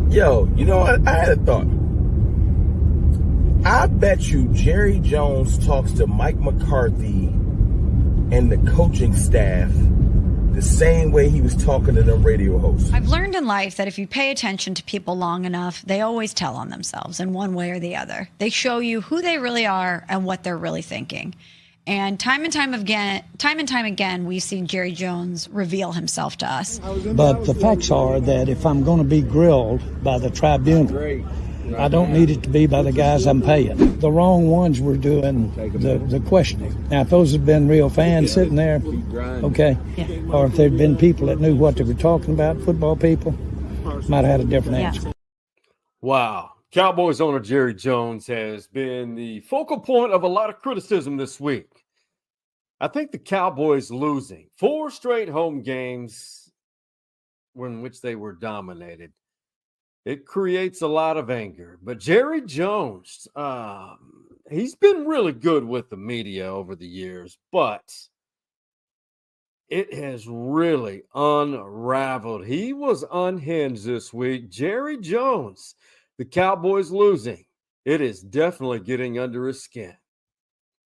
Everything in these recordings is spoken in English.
Yo, you know what? I had a thought. I bet you Jerry Jones talks to Mike McCarthy and the coaching staff the same way he was talking to them radio hosts. I've learned in life that if you pay attention to people long enough, they always tell on themselves in one way or the other. They show you who they really are and what they're really thinking. And time and time again, we've seen Jerry Jones reveal himself to us. But the facts are that if I'm going to be grilled by the tribunal, I don't need it to be by the guys I'm paying. The wrong ones were doing the questioning. Now, if those had been real fans sitting there, okay, or if there'd been people that knew what they were talking about, football people, might have had a different answer. Wow. Cowboys owner Jerry Jones has been the focal point of a lot of criticism this week. I think the Cowboys losing 4 straight home games in which they were dominated, it creates a lot of anger. But Jerry Jones, he's been really good with the media over the years, but it has really unraveled. He was unhinged this week. Jerry Jones, the Cowboys losing, it is definitely getting under his skin.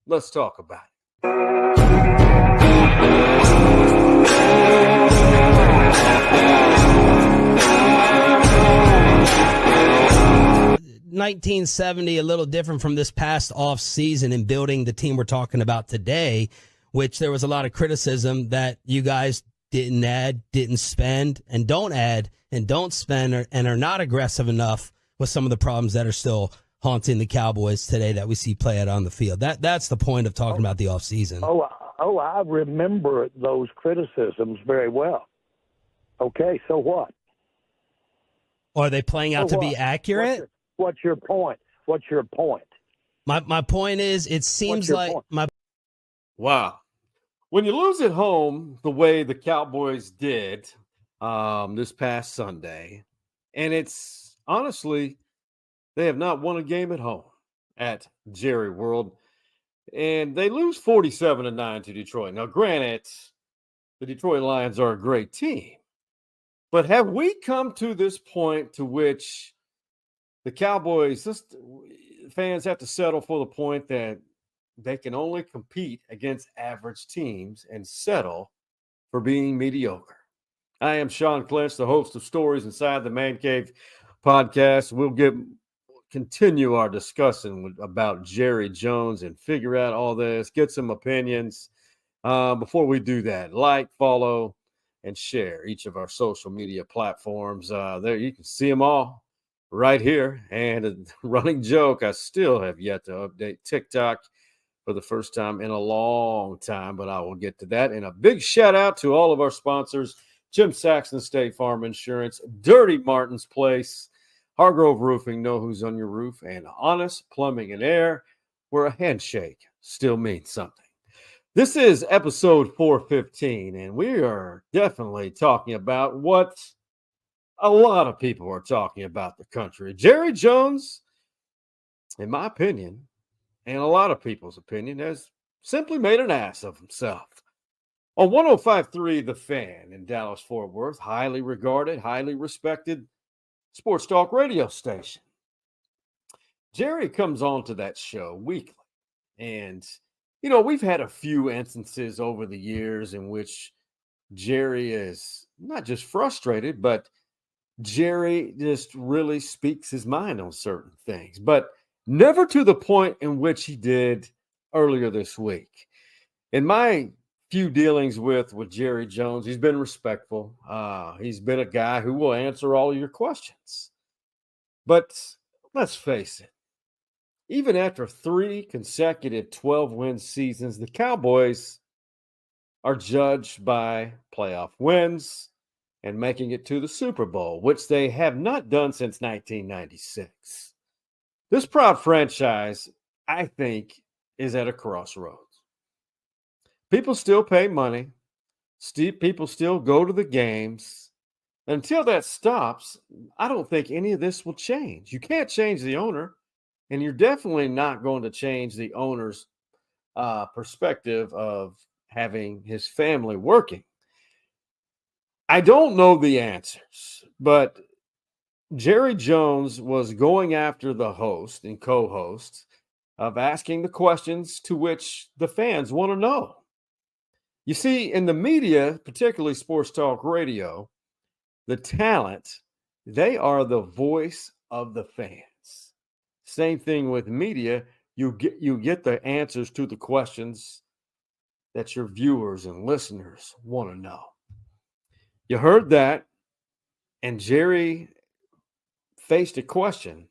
Let's talk about it. 1970, a little different from this past off season in building the team we're talking about today, which there was a lot of criticism that you guys didn't add, didn't spend, and don't add and don't spend, and are not aggressive enough with some of the problems that are still haunting the Cowboys today that we see play out on the field. That's the point of talking about the off season. Oh, I remember those criticisms very well. Okay, so what? Are they playing out to be accurate? What's your point? What's your point? My point is, it seems like point? Wow. When you lose at home the way the Cowboys did this past Sunday, and it's honestly, they have not won a game at home at Jerry World, and they lose 47-9 to Detroit. Now, granted, the Detroit Lions are a great team, but have we come to this point to which the Cowboys, fans have to settle for the point that they can only compete against average teams and settle for being mediocre? I am Sean Clinch, the host of Stories Inside the Man Cave podcast. We'll continue our discussion about Jerry Jones and figure out all this, get some opinions. Before we do that, like, follow, and share each of our social media platforms. There you can see them all right here. And a running joke, I still have yet to update TikTok for the first time in a long time, but I will get to that. And a big shout out to all of our sponsors: Jim Saxton State Farm Insurance, Dirty Martin's Place, Hargrove Roofing, Know Who's on Your Roof, and Honest Plumbing and Air, where a handshake still means something. This is episode 415, and we are definitely talking about what a lot of people are talking about the country. Jerry Jones, in my opinion, and a lot of people's opinion, has simply made an ass of himself. On 105.3 The Fan in Dallas-Fort Worth, highly regarded, highly respected sports talk radio station, Jerry comes on to that show weekly. And, you know, we've had a few instances over the years in which Jerry is not just frustrated, but Jerry just really speaks his mind on certain things, but never to the point in which he did earlier this week. In my few dealings with Jerry Jones, he's been respectful. He's been a guy who will answer all your questions. But let's face it, even after 3 consecutive 12-win seasons, the Cowboys are judged by playoff wins and making it to the Super Bowl, which they have not done since 1996. This proud franchise, I think, is at a crossroads. People still pay money. People still go to the games. Until that stops, I don't think any of this will change. You can't change the owner, and you're definitely not going to change the owner's perspective of having his family working. I don't know the answers, but Jerry Jones was going after the host and co-host of asking the questions to which the fans want to know. You see, in the media, particularly sports talk radio, the talent, they are the voice of the fans. Same thing with media. You get the answers to the questions that your viewers and listeners want to know. You heard that, and Jerry faced a question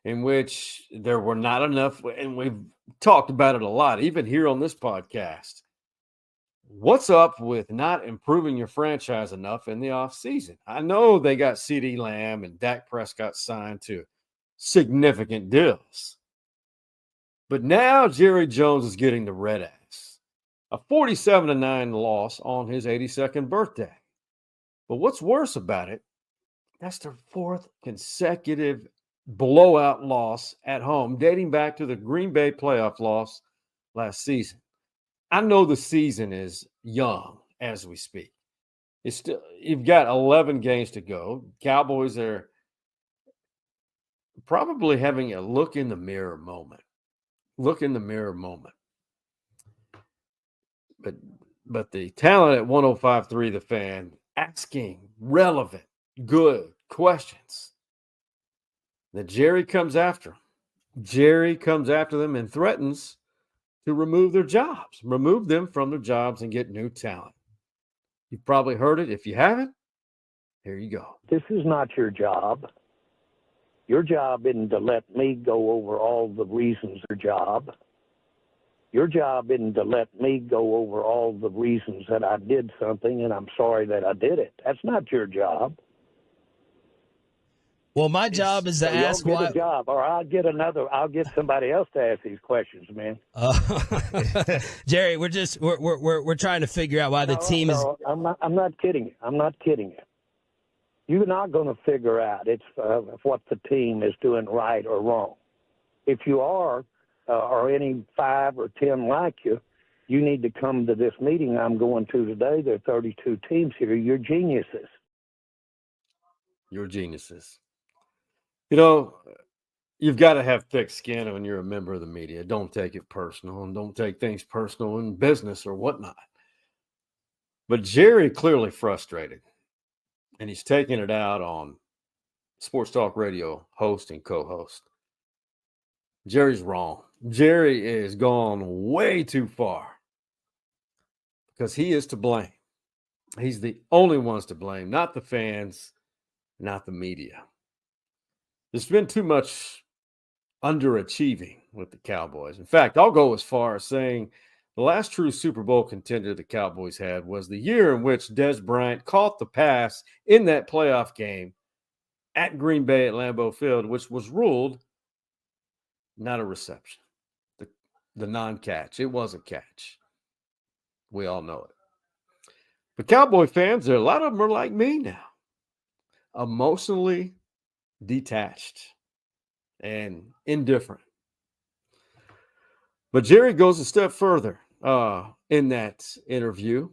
in which there were not enough, and we've talked about it a lot, even here on this podcast. What's up with not improving your franchise enough in the offseason? I know they got CeeDee Lamb and Dak Prescott signed to significant deals. But now Jerry Jones is getting the red ass. A 47-9 loss on his 82nd birthday. But what's worse about it, that's their fourth consecutive blowout loss at home, dating back to the Green Bay playoff loss last season. I know the season is young as we speak. It's still, you've got 11 games to go. Cowboys are probably having a look in the mirror moment. Look in the mirror moment. But the talent at 105.3 The Fan asking relevant, good questions. That Jerry comes after them. Jerry comes after them and threatens to remove their jobs, remove them from their jobs and get new talent. You've probably heard it. If you haven't, here you go. This is not your job. Your job isn't to let me go over all the reasons for your job. Your job isn't to let me go over all the reasons that I did something and I'm sorry that I did it. That's not your job. Well, my job is to ask why. why. A job, or I'll get somebody else to ask these questions, man. Jerry, we're trying to figure out why the team is. I'm not kidding you. I'm not kidding you. You're not going to figure out what the team is doing right or wrong. If you are, or any 5 or 10 like you, you need to come to this meeting I'm going to today. There are 32 teams here. You're geniuses. You're geniuses. You know, you've got to have thick skin when you're a member of the media. Don't take it personal, and don't take things personal in business or whatnot. But Jerry clearly frustrated, and he's taking it out on Sports Talk Radio host and co-host. Jerry's wrong. Jerry is gone way too far because he is to blame. He's the only ones to blame, not the fans, not the media. There's been too much underachieving with the Cowboys. In fact, I'll go as far as saying the last true Super Bowl contender the Cowboys had was the year in which Des Bryant caught the pass in that playoff game at Green Bay at Lambeau Field, which was ruled not a reception. The non-catch. It was a catch. We all know it. But Cowboy fans, a lot of them are like me now. Emotionally detached and indifferent. But Jerry goes a step further in that interview.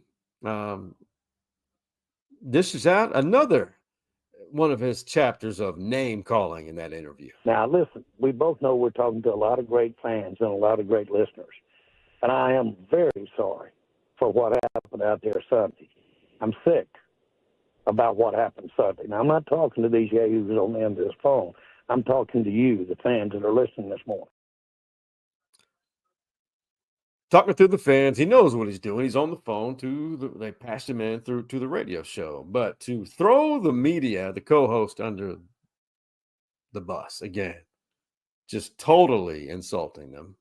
This is out another one of his chapters of name calling in that interview. Now, listen, we both know we're talking to a lot of great fans and a lot of great listeners. And I am very sorry for what happened out there Sunday. I'm sick about what happened Sunday. Now, I'm not talking to these yahoos on the end of this phone. I'm talking to you, the fans that are listening this morning. Talking to the fans, he knows what he's doing. He's on the phone they passed him in to the radio show. But to throw the media, the co-host, under the bus again, just totally insulting them.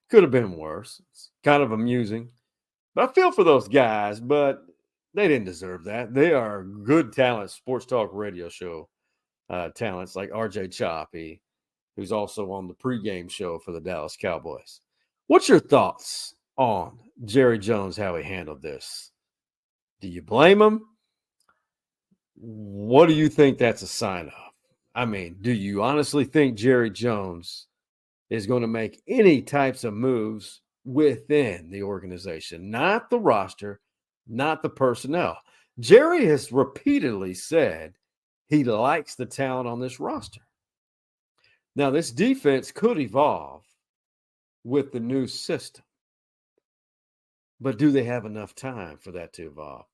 Could have been worse. It's kind of amusing. But I feel for those guys, but they didn't deserve that. They are good talent, sports talk radio show talents like RJ Choppy, who's also on the pregame show for the Dallas Cowboys. What's your thoughts on Jerry Jones, how he handled this? Do you blame him? What do you think that's a sign of? I mean, do you honestly think Jerry Jones is going to make any types of moves within the organization, not the roster, not the personnel? Jerry has repeatedly said he likes the talent on this roster. Now, this defense could evolve with the new system, but do they have enough time for that to evolve?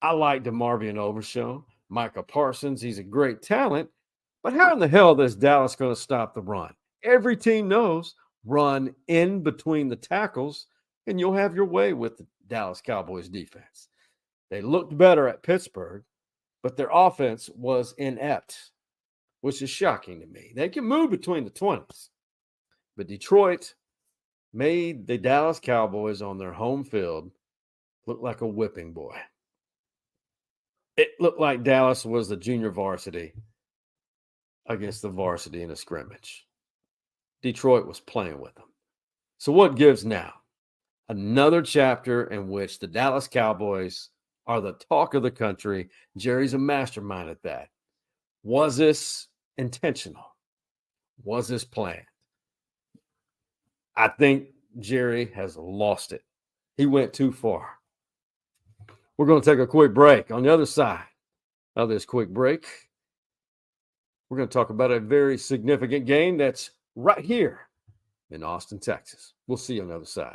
I like DeMarvion Overshown, Micah Parsons. He's a great talent, but how in the hell is Dallas going to stop the run? Every team knows run in between the tackles, and you'll have your way with the Dallas Cowboys defense. They looked better at Pittsburgh, but their offense was inept, which is shocking to me. They can move between the 20s, but Detroit made the Dallas Cowboys on their home field look like a whipping boy. It looked like Dallas was the junior varsity against the varsity in a scrimmage. Detroit was playing with them. So what gives now? Another chapter in which the Dallas Cowboys are the talk of the country. Jerry's a mastermind at that. Was this intentional? Was this planned? I think Jerry has lost it. He went too far. We're going to take a quick break. On the other side of this quick break, we're going to talk about a very significant game that's right here in Austin, Texas. We'll see you on the other side.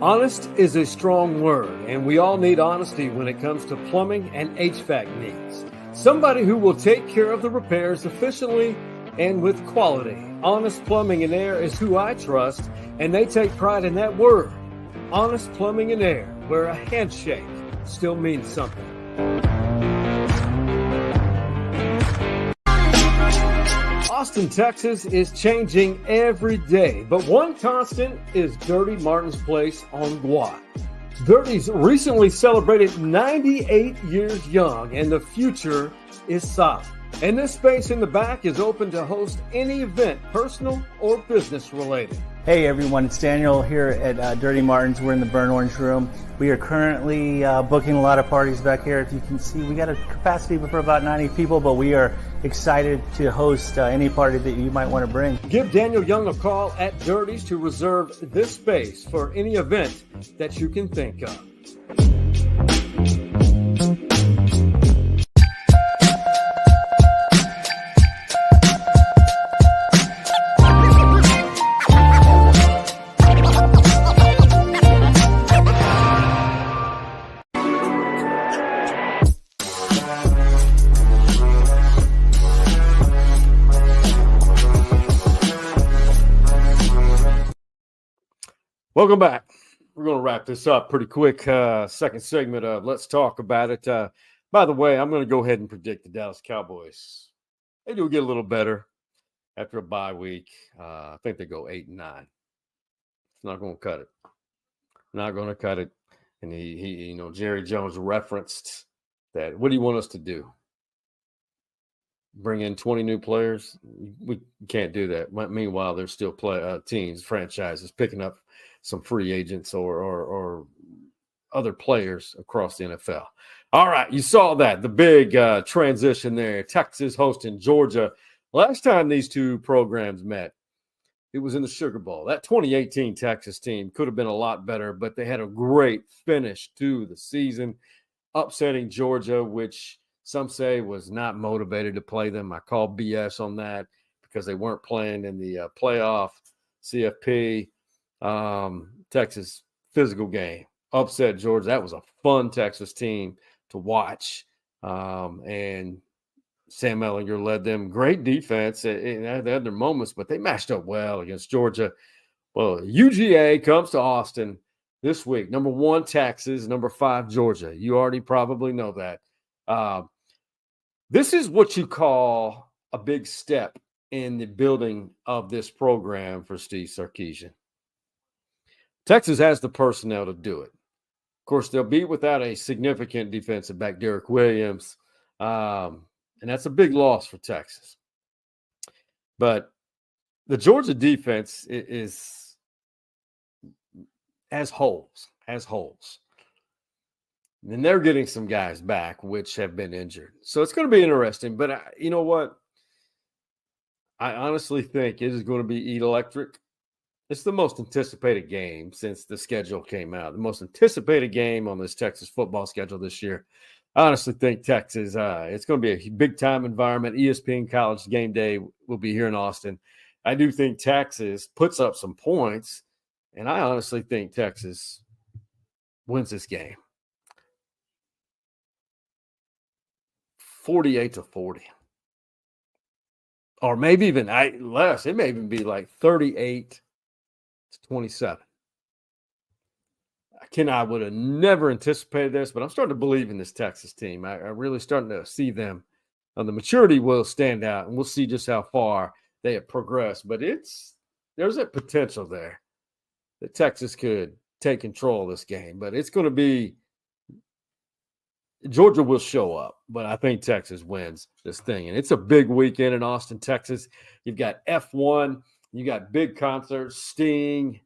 Honest is a strong word, and we all need honesty when it comes to plumbing and HVAC needs. Somebody who will take care of the repairs efficiently and with quality. Honest Plumbing and Air is who I trust, and they take pride in that word. Honest Plumbing and Air, where a handshake still means something. Austin, Texas is changing every day, but one constant is Dirty Martin's Place on Guad. Dirty's recently celebrated 98 years young, and the future is solid. And this space in the back is open to host any event, personal or business related. Hey everyone, it's Daniel here at Dirty Martin's. We're in the Burn Orange Room. We are currently booking a lot of parties back here. If you can see, we got a capacity for about 90 people, but we are excited to host any party that you might want to bring. Give Daniel Young a call at Dirty's to reserve this space for any event that you can think of. Welcome back. We're going to wrap this up pretty quick. Second segment of Let's Talk About It. By the way, I'm going to go ahead and predict the Dallas Cowboys. They do get a little better after a bye week. I think they go 8-9. It's not going to cut it. Not going to cut it. And he, Jerry Jones referenced that. What do you want us to do? Bring in 20 new players? We can't do that. Meanwhile, there's still teams, franchises picking up some free agents or other players across the NFL. All right, you saw that, the big transition there. Texas hosting Georgia. Last time these two programs met, it was in the Sugar Bowl. That 2018 Texas team could have been a lot better, but they had a great finish to the season, upsetting Georgia, which some say was not motivated to play them. I call BS on that because they weren't playing in the playoff CFP. Texas physical game, upset Georgia. That was a fun Texas team to watch. And Sam Ehlinger led them. Great defense. They had their moments, but they matched up well against Georgia. Well, UGA comes to Austin this week. Number 1, Texas. Number 5, Georgia. You already probably know that. This is what you call a big step in the building of this program for Steve Sarkisian. Texas has the personnel to do it. Of course, they'll be without a significant defensive back, Derek Williams, and that's a big loss for Texas. But the Georgia defense has holes. And they're getting some guys back, which have been injured. So it's going to be interesting. But you know what? I honestly think it is going to be electric. It's the most anticipated game since the schedule came out. The most anticipated game on this Texas football schedule this year. I honestly think Texas, it's going to be a big-time environment. ESPN College Game Day will be here in Austin. I do think Texas puts up some points, and I honestly think Texas wins this game 48-40. Or maybe even less. It may even be like 38-27. I would have never anticipated this, but I'm starting to believe in this Texas team. I'm really starting to see them. The maturity will stand out, and we'll see just how far they have progressed. But there's a potential there that Texas could take control of this game. But it's going to be Georgia will show up, but I think Texas wins this thing. And it's a big weekend in Austin, Texas. You've got F1, you got big concerts, Sting,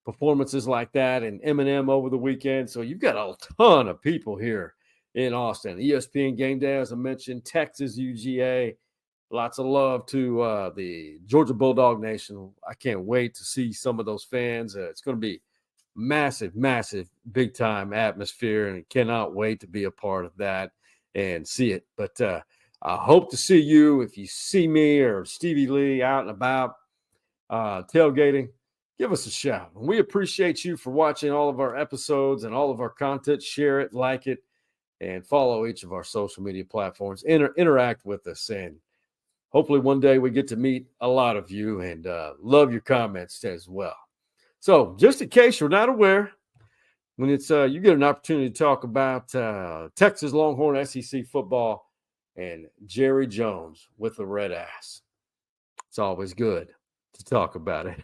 performances like that, and Eminem over the weekend. So you've got a ton of people here in Austin. ESPN Game Day, as I mentioned, Texas UGA. Lots of love to the Georgia Bulldog Nation. I can't wait to see some of those fans. It's going to be massive, massive, big-time atmosphere, and cannot wait to be a part of that and see it. But I hope to see you. If you see me or Stevie Lee out and about tailgating, give us a shout. And we appreciate you for watching all of our episodes and all of our content. Share it, like it, and follow each of our social media platforms. Interact with us, and hopefully one day we get to meet a lot of you, and love your comments as well. So just in case you're not aware, when it's you get an opportunity to talk about Texas Longhorn SEC football and Jerry Jones with the red ass, it's always good to talk about it.